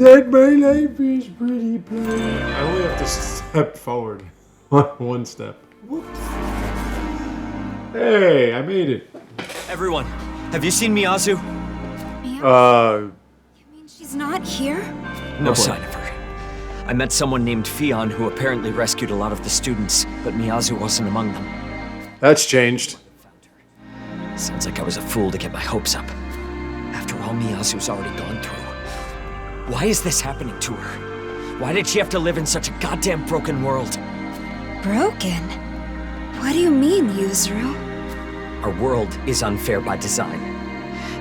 that my life is pretty plain. I only have to step forward. One step. Whoops. Hey, I made it. Everyone, have you seen Miyazu? You mean she's not here? No sign of her. I met someone named Fion who apparently rescued a lot of the students, but Miyazu wasn't among them. That's changed. Sounds like I was a fool to get my hopes up. After all Miyazu's already gone through. Why is this happening to her? Why did she have to live in such a goddamn broken world? Broken? What do you mean, Yuzuru? Our world is unfair by design.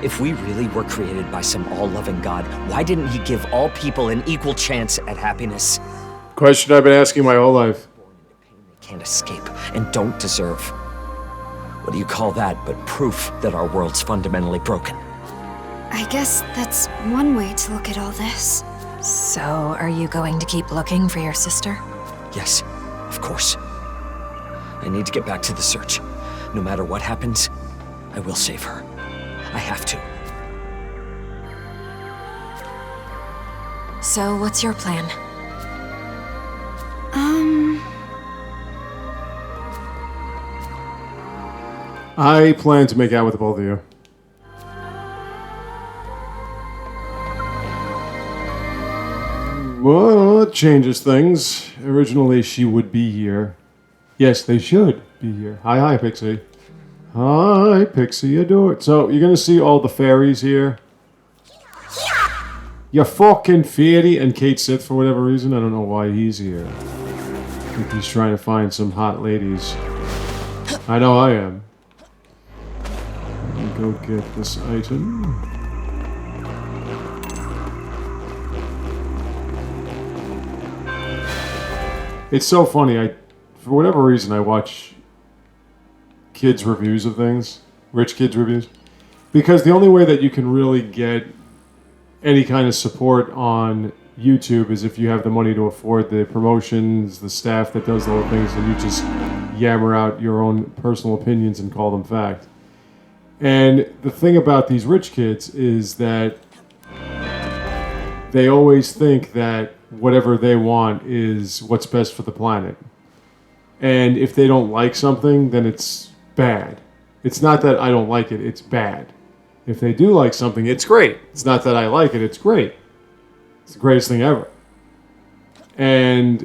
If we really were created by some all-loving God, why didn't he give all people an equal chance at happiness? Question I've been asking my whole life. They can't escape and don't deserve. What do you call that but proof that our world's fundamentally broken? I guess that's one way to look at all this. So, are you going to keep looking for your sister? Yes, of course. I need to get back to the search. No matter what happens, I will save her. I have to. So, what's your plan? I plan to make out with the both of you. Well, it changes things. Originally, she would be here. Yes, they should be here. Hi, Pixie. Hi, Pixie, adore it. So, you're going to see all the fairies here. You're fucking fairy. And Kate Sith, for whatever reason, I don't know why he's here. I think he's trying to find some hot ladies. I know I am. Let me go get this item. It's so funny. For whatever reason, I watch kids' reviews of things, rich kids' reviews, because the only way that you can really get any kind of support on YouTube is if you have the money to afford the promotions, the staff that does the whole things, and you just yammer out your own personal opinions and call them fact. And the thing about these rich kids is that they always think that whatever they want is what's best for the planet. And if they don't like something, then it's bad. It's not that I don't like it, it's bad. If they do like something, it's great. It's not that I like it, it's great. It's the greatest thing ever. And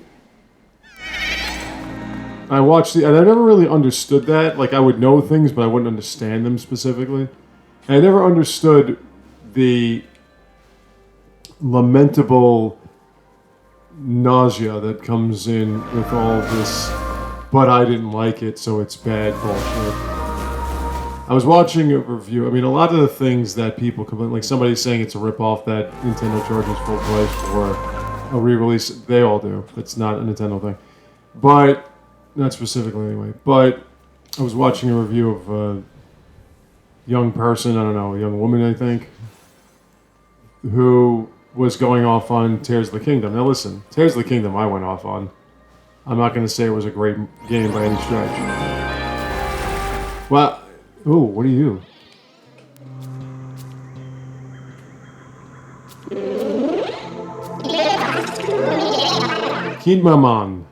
I watched and I never really understood that. Like, I would know things, but I wouldn't understand them specifically. And I never understood the lamentable nausea that comes in with all this, but I didn't like it, so it's bad bullshit. I was watching a review. I mean, a lot of the things that people complain, like somebody saying it's a ripoff that Nintendo charges full price for a re-release, they all do. It's not a Nintendo thing. But, not specifically anyway, but I was watching a review of a young person, I don't know, a young woman, I think, who was going off on Tears of the Kingdom. Now listen, Tears of the Kingdom I went off on. I'm not going to say it was a great game by any stretch. Well, ooh, what are you? Kinmaman.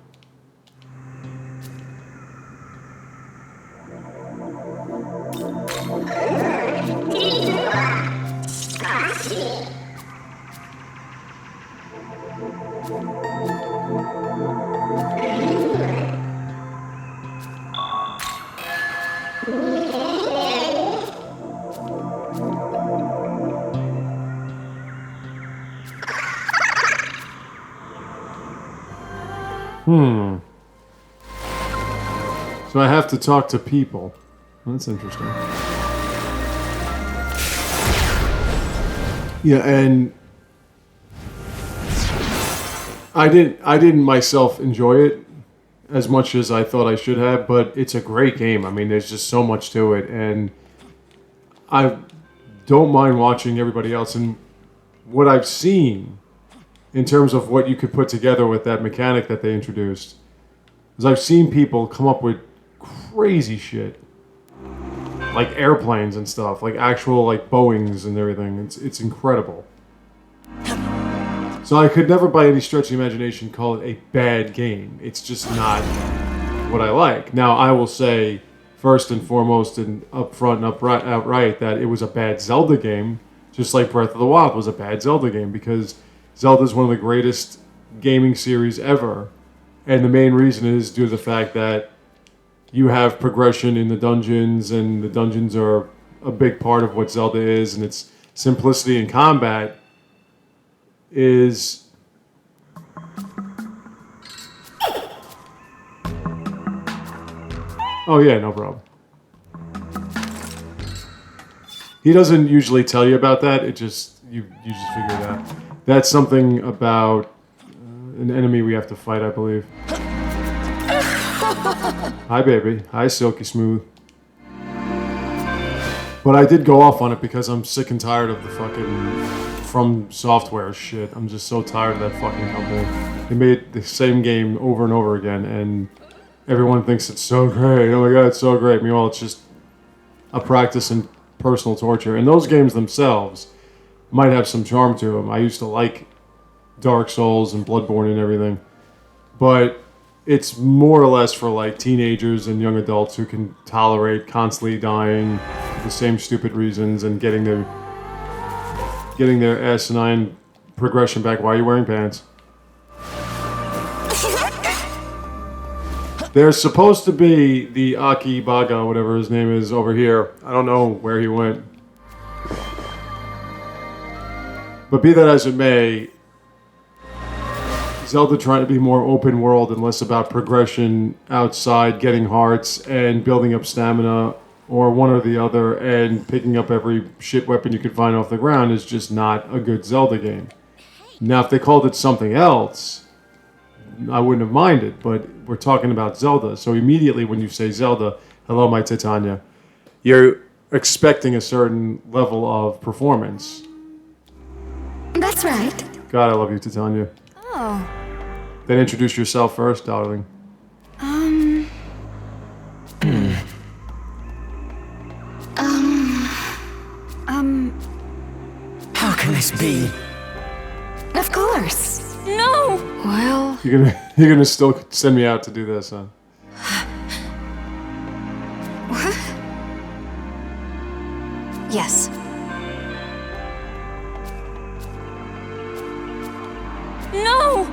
So I have to talk to people. That's interesting. Yeah, and I didn't myself enjoy it as much as I thought I should have, but it's a great game. I mean, there's just so much to it, and I don't mind watching everybody else. And what I've seen in terms of what you could put together with that mechanic that they introduced is I've seen people come up with crazy shit, like airplanes and stuff, like actual like Boeings and everything. It's incredible. So I could never, by any stretch of the imagination, call it a bad game. It's just not what I like. Now, I will say, first and foremost and upfront and outright, that it was a bad Zelda game, just like Breath of the Wild was a bad Zelda game, because Zelda is one of the greatest gaming series ever. And the main reason is due to the fact that you have progression in the dungeons, and the dungeons are a big part of what Zelda is, and its simplicity in combat is... Oh yeah, no problem. He doesn't usually tell you about that. It just you just figure it out. That's something about an enemy we have to fight, I believe. Hi, baby. Hi, Silky Smooth. But I did go off on it because I'm sick and tired of the fucking From Software shit. I'm just so tired of that fucking company. They made the same game over and over again, and everyone thinks it's so great. Oh my god, it's so great. Meanwhile, it's just a practice in personal torture. And those games themselves might have some charm to them. I used to like Dark Souls and Bloodborne and everything. But it's more or less for like teenagers and young adults who can tolerate constantly dying for the same stupid reasons and getting their asinine progression back. Why are you wearing pants? There's supposed to be the Aki Baga, whatever his name is, over here. I don't know where he went. But be that as it may, Zelda trying to be more open world and less about progression outside, getting hearts and building up stamina, or one or the other, and picking up every shit weapon you can find off the ground is just not a good Zelda game. Now, if they called it something else, I wouldn't have minded, but we're talking about Zelda. So immediately when you say Zelda, hello, my Titania, you're expecting a certain level of performance. That's right. God, I love you, Titania. Oh. Then introduce yourself first, darling. How can this be? Of course. No. Well, You're gonna still send me out to do this, huh? Yes. no.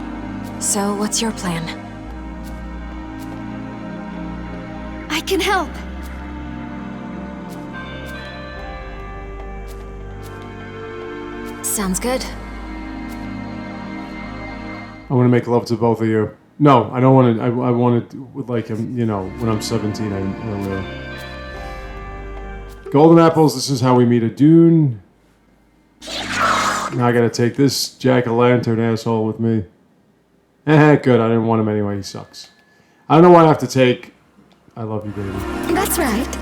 So, what's your plan? I can help. Sounds good. I want to make love to both of you. No, I don't want to. I want to, like, you know, when I'm 17, I will. Golden apples, this is how we meet a dune. Now I gotta take this jack-o'-lantern asshole with me. Good, I didn't want him anyway, he sucks. I don't know why I have to take... I love you, baby. That's right.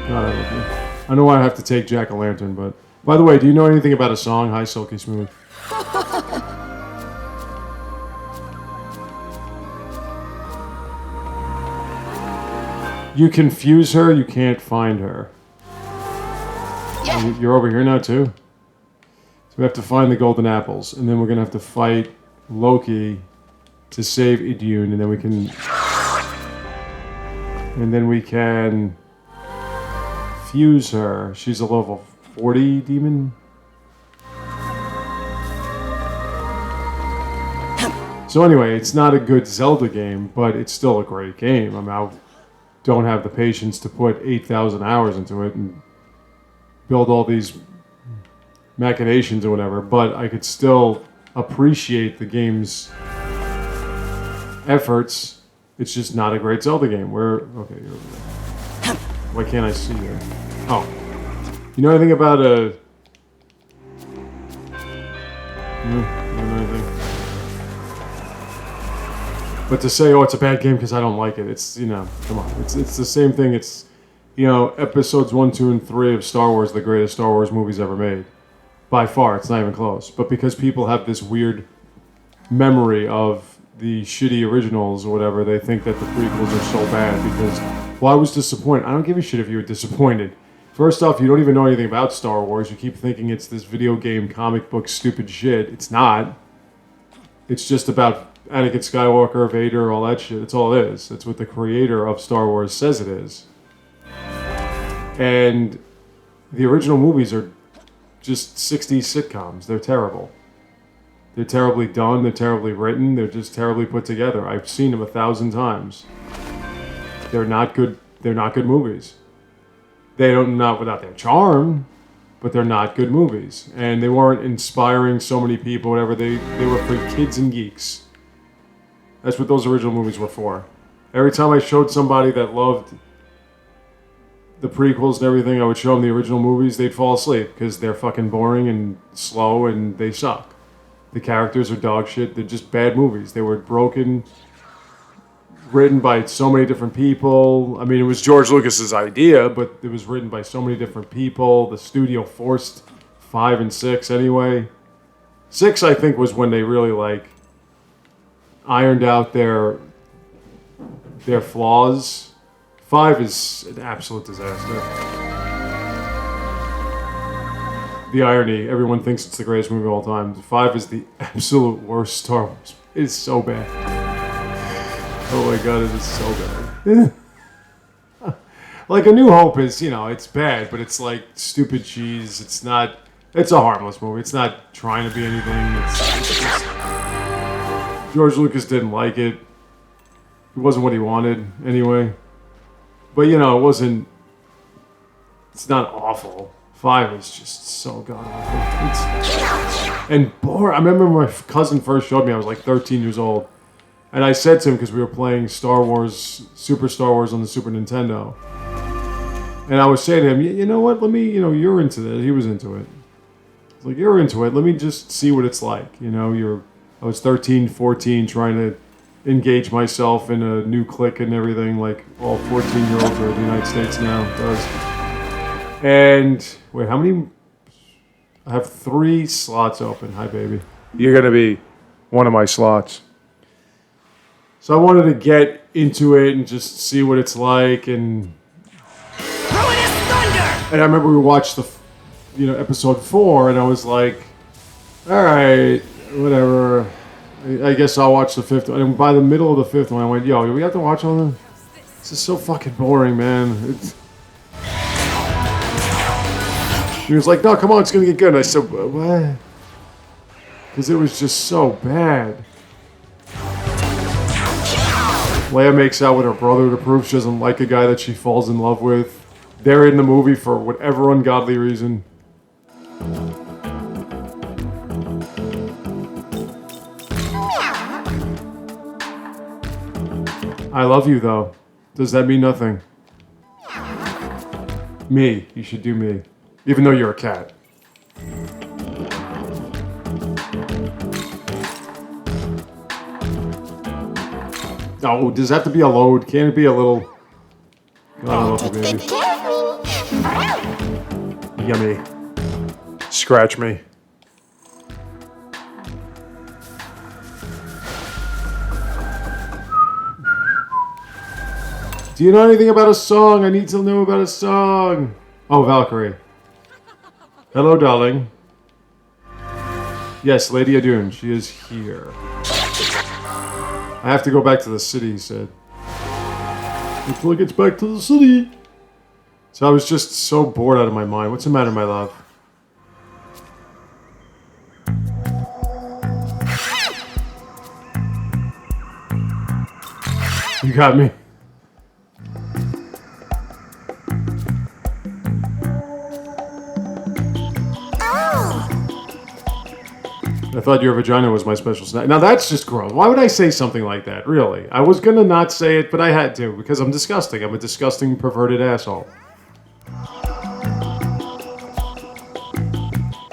God, I love you. I don't know why I have to take jack-o'-lantern, but... By the way, do you know anything about a song? Hi, Silky Smooth. You confuse her, you can't find her. You're over here now, too? So we have to find the golden apples, and then we're going to have to fight Loki to save Idune, and then we can... And then we can fuse her. She's a level 40 demon. So anyway, it's not a good Zelda game, but it's still a great game. I mean, I don't have the patience to put 8,000 hours into it and build all these machinations or whatever, but I could still appreciate the game's efforts. It's just not a great Zelda game. Okay, you're over there. Why can't I see you? Oh. You know anything about a... You know anything? But to say, oh, it's a bad game because I don't like it, it's, you know, come on. It's the same thing. It's, you know, episodes 1, 2, and 3 of Star Wars, the greatest Star Wars movies ever made. By far, it's not even close. But because people have this weird memory of the shitty originals or whatever, they think that the prequels are so bad because, well, I was disappointed. I don't give a shit if you were disappointed. First off, you don't even know anything about Star Wars. You keep thinking it's this video game, comic book, stupid shit. It's not. It's just about Anakin Skywalker, Vader, all that shit. That's all it is. That's what the creator of Star Wars says it is. And the original movies are just 60s sitcoms. They're terrible. They're terribly done. They're terribly written. They're just terribly put together. I've seen them 1,000 times. They're not good. They're not good movies. They don't, not without their charm, but they're not good movies. And they weren't inspiring so many people, whatever. They were for kids and geeks. That's what those original movies were for. Every time I showed somebody that loved the prequels and everything, I would show them the original movies, they'd fall asleep because they're fucking boring and slow and they suck. The characters are dog shit. They're just bad movies. They were broken, written by so many different people. I mean, it was George Lucas's idea, but it was written by so many different people. The studio forced 5 and 6 anyway. 6, I think, was when they really, like, ironed out their flaws. 5 is an absolute disaster. The irony, everyone thinks it's the greatest movie of all time. 5 is the absolute worst Star Wars. It is so bad. Oh my god, it is so bad. Like, A New Hope is, you know, it's bad, but it's like stupid cheese. It's not, it's a harmless movie. It's not trying to be anything. It's just, George Lucas didn't like it. It wasn't what he wanted, anyway. But, you know, it's not awful. 5 is just so god-awful. And boring. I remember when my cousin first showed me, I was like 13 years old. And I said to him, because we were playing Star Wars, Super Star Wars on the Super Nintendo. And I was saying to him, you know what, let me, you know, you're into this. He was into it. I was like, you're into it. Let me just see what it's like. You know, I was 13, 14, trying to engage myself in a new clique and everything, like all 14-year-olds are in the United States now does. And wait, how many? I have 3 slots open. Hi, baby. You're gonna be one of my slots. So I wanted to get into it and just see what it's like. And I remember we watched episode 4, and I was like, all right, whatever. I guess I'll watch the 5th one. And by the middle of the 5th one, I went, yo, do we have to watch all of them? This is so fucking boring, man. He was like, no, come on, it's going to get good. And I said, what? Because it was just so bad. Leia makes out with her brother to prove she doesn't like a guy that she falls in love with. They're in the movie for whatever ungodly reason. I love you, though. Does that mean nothing? Me. You should do me. Even though you're a cat. Oh, does that have to be a load? Can't it be a little... God, I love you, baby. Yummy. Scratch me. Do you know anything about a song? I need to know about a song. Oh, Valkyrie. Hello, darling. Yes, Lady Adun. She is here. I have to go back to the city, he said. Until he gets back to the city. So I was just so bored out of my mind. What's the matter, my love? You got me. I thought your vagina was my special snack. Now that's just gross. Why would I say something like that, really? I was gonna not say it, but I had to, because I'm disgusting. I'm a disgusting, perverted asshole.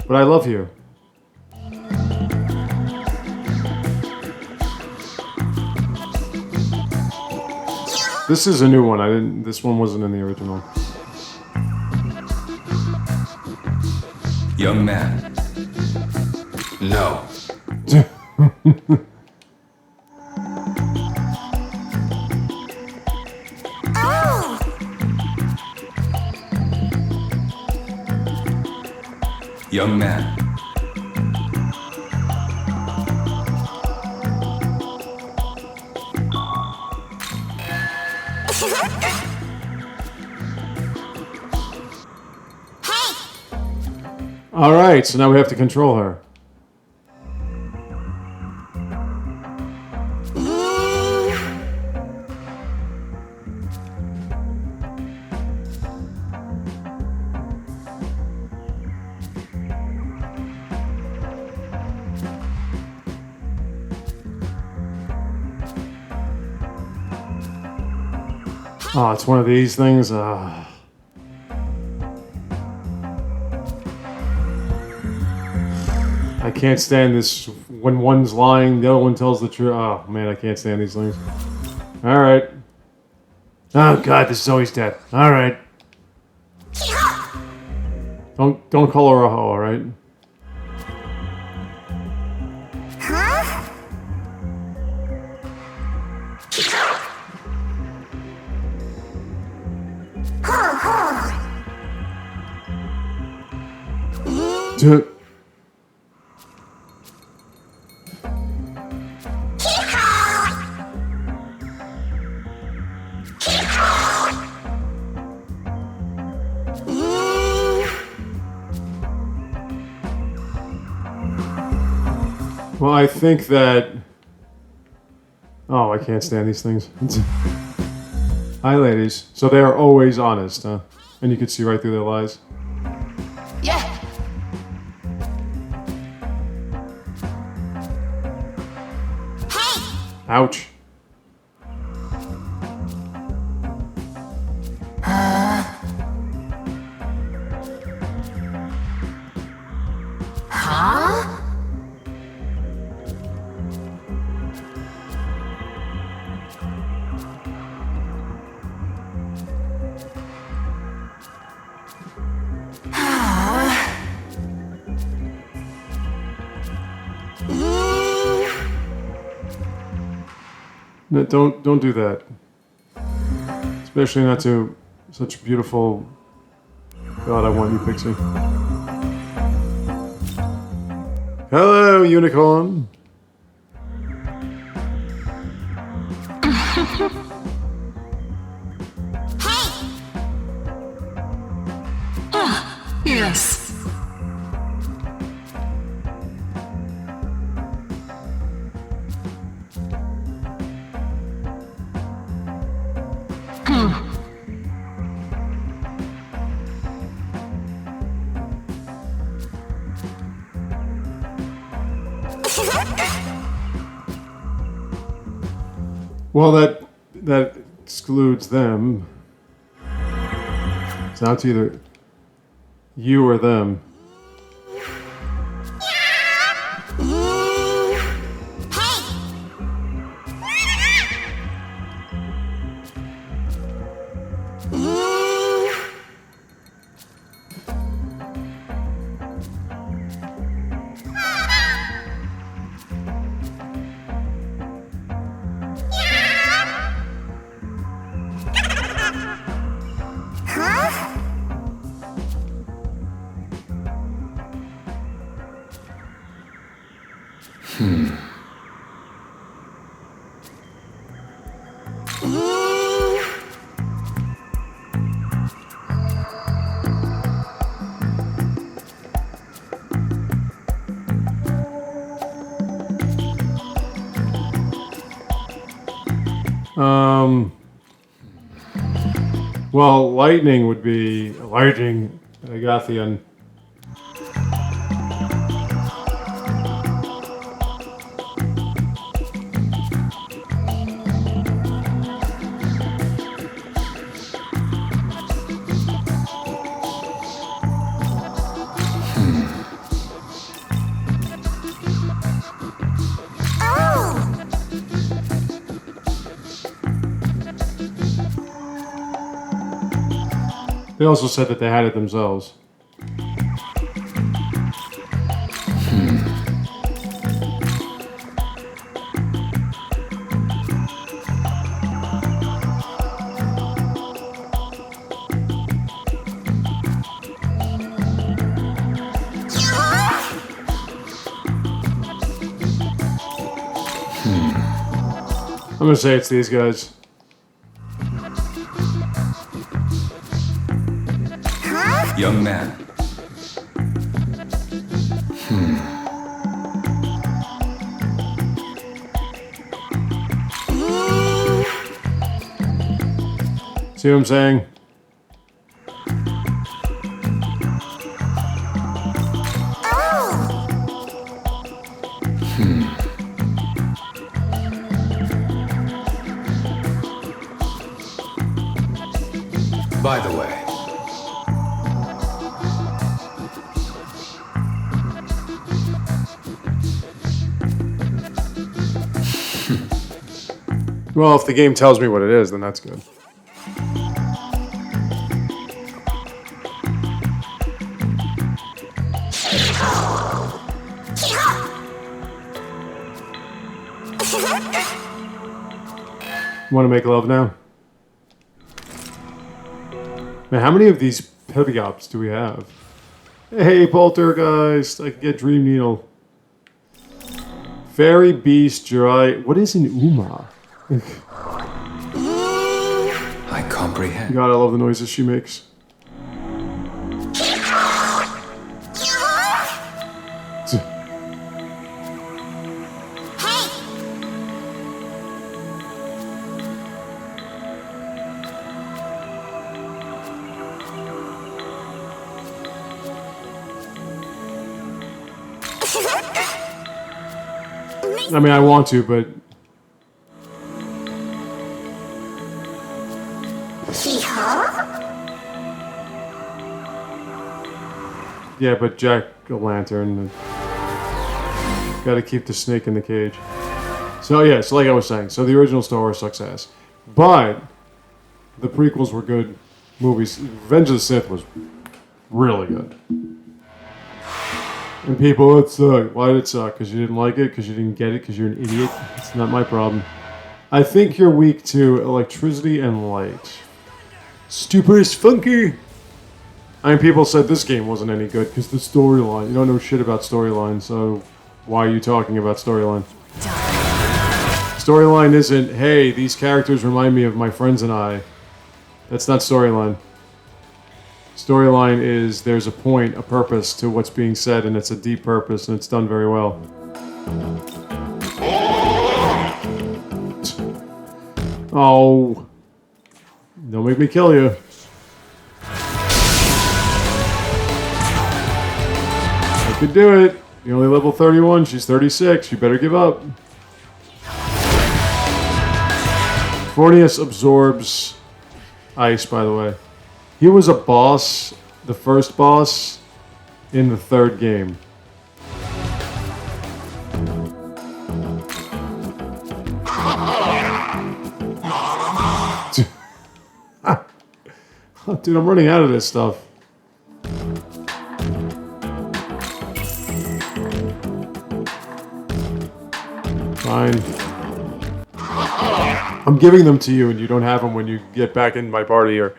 But I love you. This is a new one. This one wasn't in the original. Young man. No. Young man. All right, so now we have to control her. Oh, it's one of these things. I can't stand this when one's lying, the other one tells the truth. Oh, man, I can't stand these things. All right. Oh, God, this is always dead. All right. Don't call her a hoe, all right? Dude. Well, I think that... Oh, I can't stand these things. Hi, ladies. So they are always honest, huh? And you can see right through their lies. Yeah. Ouch. No, don't do that. Especially not to such beautiful... God, I want you, Pixie. Hello, unicorn. Yes. Well, that excludes them. So now it's either you or them. Well, lightning would be lightning, Agathian. They also said that they had it themselves. I'm gonna say it's these guys. Young man. See what I'm saying? By the way, Well, if the game tells me what it is, then that's good. Want to make love now? Man, how many of these Pebby-Ops do we have? Hey, Poltergeist, I can get Dream Needle. Fairy Beast, Jirai. What is an Uma? I comprehend. God, I love the noises she makes. I mean, I want to, but... Yeah, but Jack-o'-lantern. Gotta keep the snake in the cage. So, yeah, so like I was saying, so the original Star Wars sucks ass. But the prequels were good movies. Revenge of the Sith was really good. And people, it sucked. Why did it suck? Because you didn't like it? Because you didn't get it? Because you're an idiot? It's not my problem. I think you're weak to electricity and light. Stupid as funky. I mean, people said this game wasn't any good because the storyline. You don't know shit about storyline, so why are you talking about storyline? Storyline isn't, hey, these characters remind me of my friends and I. That's not storyline. Storyline is there's a point, a purpose to what's being said, and it's a deep purpose, and it's done very well. Oh. Don't make me kill you. I could do it. You're only level 31, she's 36, you better give up. Fornius absorbs ice, by the way. He was a boss, the first boss, in the third game. Dude, I'm running out of this stuff. Fine. I'm giving them to you, and you don't have them when you get back in my party, or...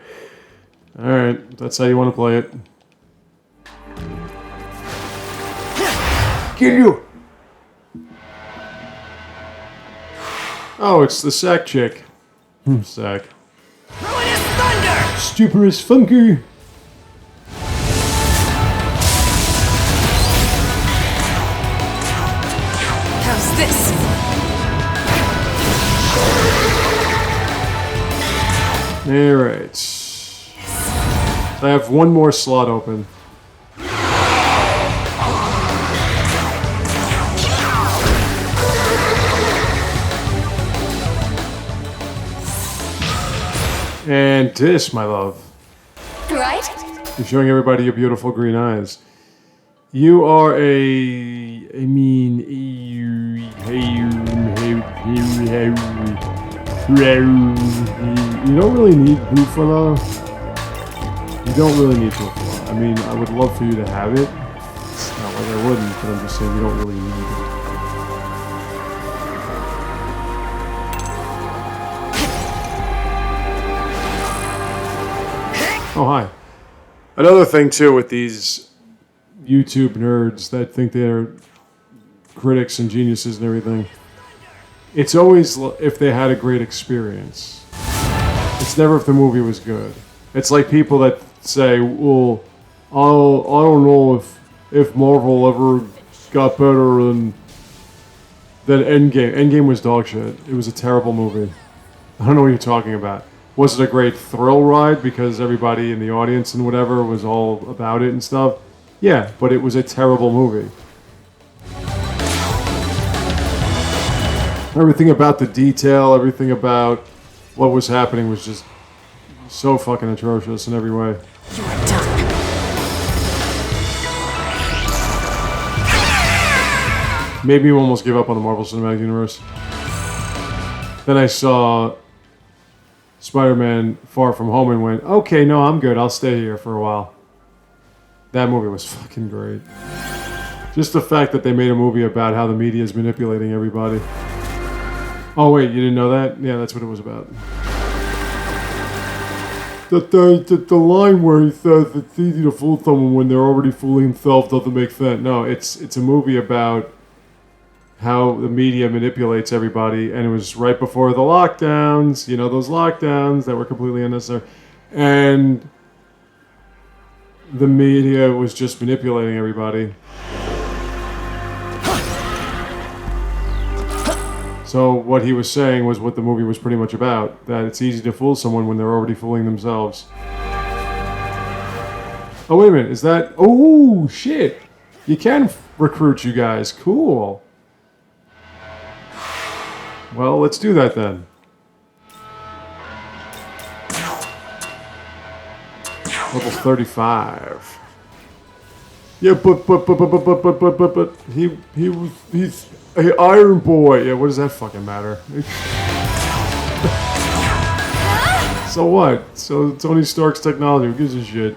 Alright, that's how you want to play it. Get you! Oh, it's the sack chick. Sack. Ruinous thunder! Stupid as funky! How's this? Alright. I have one more slot open. And this, my love. Right? You're showing everybody your beautiful green eyes. You are you don't really need Buffalo. You don't really need Buffalo. I mean, I would love for you to have it. It's not like I wouldn't, but I'm just saying you don't really need it. Oh, hi. Another thing, too, with these YouTube nerds that think they're critics and geniuses and everything, it's always if they had a great experience. It's never if the movie was good. It's like people that say, well, I don't know if Marvel ever got better than Endgame. Endgame was dog shit. It was a terrible movie. I don't know what you're talking about. Was it a great thrill ride because everybody in the audience and whatever was all about it and stuff? Yeah, but it was a terrible movie. Everything about the detail, everything about what was happening was just so fucking atrocious in every way. You are done. Made me almost give up on the Marvel Cinematic Universe. Then I saw Spider-Man Far From Home and went, okay, no, I'm good. I'll stay here for a while. That movie was fucking great. Just the fact that they made a movie about how the media is manipulating everybody. Oh, wait, you didn't know that? Yeah, that's what it was about. The line where he says it's easy to fool someone when they're already fooling themselves doesn't make sense. No, it's a movie about how the media manipulates everybody, and it was right before the lockdowns, you know, those lockdowns that were completely unnecessary, and the media was just manipulating everybody. So what he was saying was what the movie was pretty much about, that it's easy to fool someone when they're already fooling themselves. Oh, wait a minute, is that... Oh, shit! You can recruit you guys, cool. Well, let's do that then. Level 35. Yeah, but he's an Iron Boy. Yeah, what does that fucking matter? So what? So Tony Stark's technology. Who gives a shit?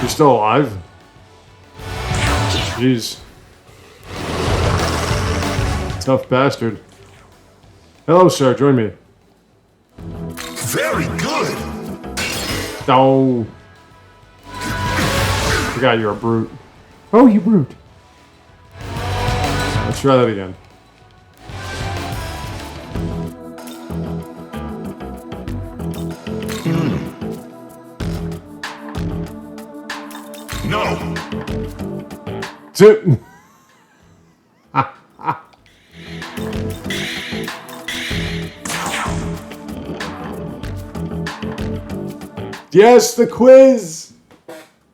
You're still alive? Jeez. Tough bastard. Hello, sir. Join me. Very good. Oh. Forgot you're a brute. Oh, you brute. Let's try that again. No. Zip. Yes, the quiz.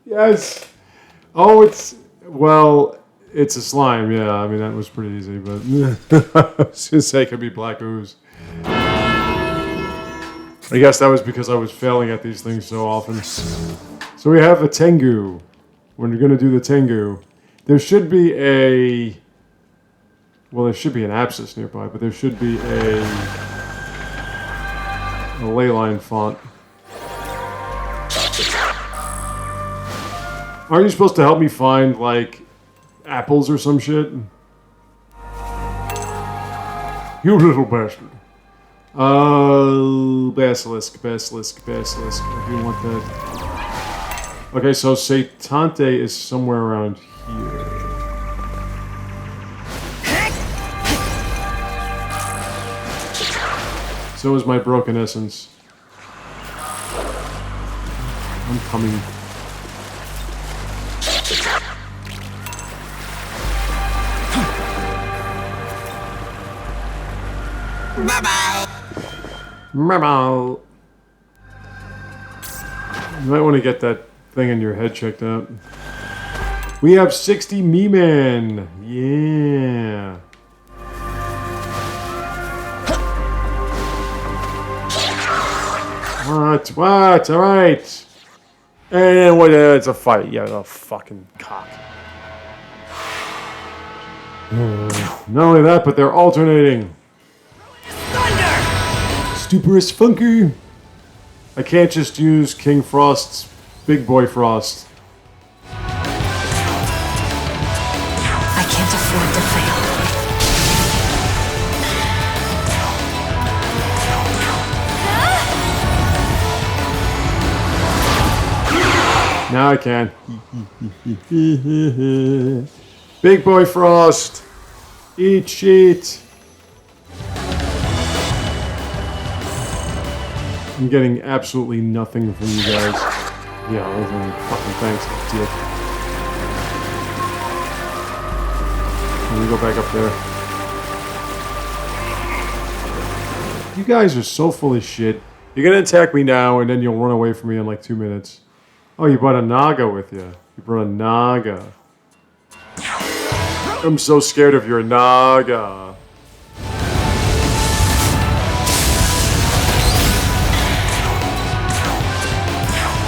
Yes. Oh, it's it's a slime. Yeah, I mean that was pretty easy, but I was gonna say it could be black ooze. I guess that was because I was failing at these things so often. So we have a Tengu. When you're gonna do the Tengu, there should be there should be an abscess nearby, but there should be a ley line font. Aren't you supposed to help me find, like, apples or some shit? You little bastard. Basilisk. If you want that. Okay, so Satante is somewhere around here. So is my broken essence. I'm coming. Bye-bye. You might want to get that thing in your head checked out. We have 60 Me-Man. Yeah. What? All right. And what? It's a fight. Yeah, a fucking cock. Not only that, but they're alternating. Stuperous funky. I can't just use King Frost's Big Boy Frost. I can't afford to fail. Now I can. Big Boy Frost. Eat sheet. I'm getting absolutely nothing from you guys. Yeah, fucking thanks, dick. Let me go back up there. You guys are so full of shit. You're gonna attack me now, and then you'll run away from me in like 2 minutes. Oh, you brought a Naga with you. You brought a Naga. I'm so scared of your Naga.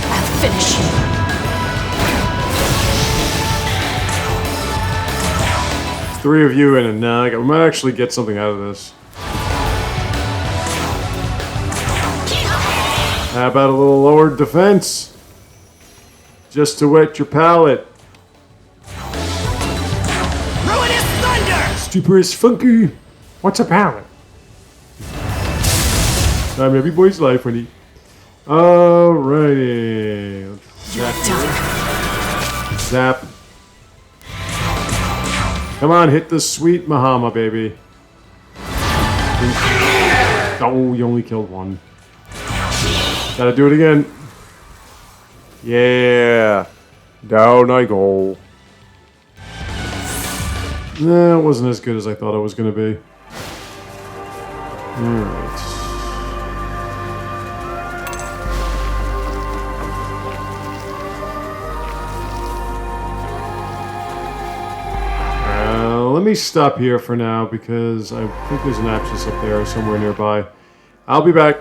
I'll finish you. 3 of you and a Naga. We might actually get something out of this. How about a little lowered defense? Just to wet your palate. Ruinous thunder! Stupid as funky. What's a palate? Time every boy's life when he. Alrighty. Zap. Come on, hit the sweet Mahama, baby. Oh, you only killed one. Gotta do it again. Yeah. Down I go. Nah, it wasn't as good as I thought it was gonna be. Alright. Let me stop here for now because I think there's an abscess up there somewhere nearby. I'll be back.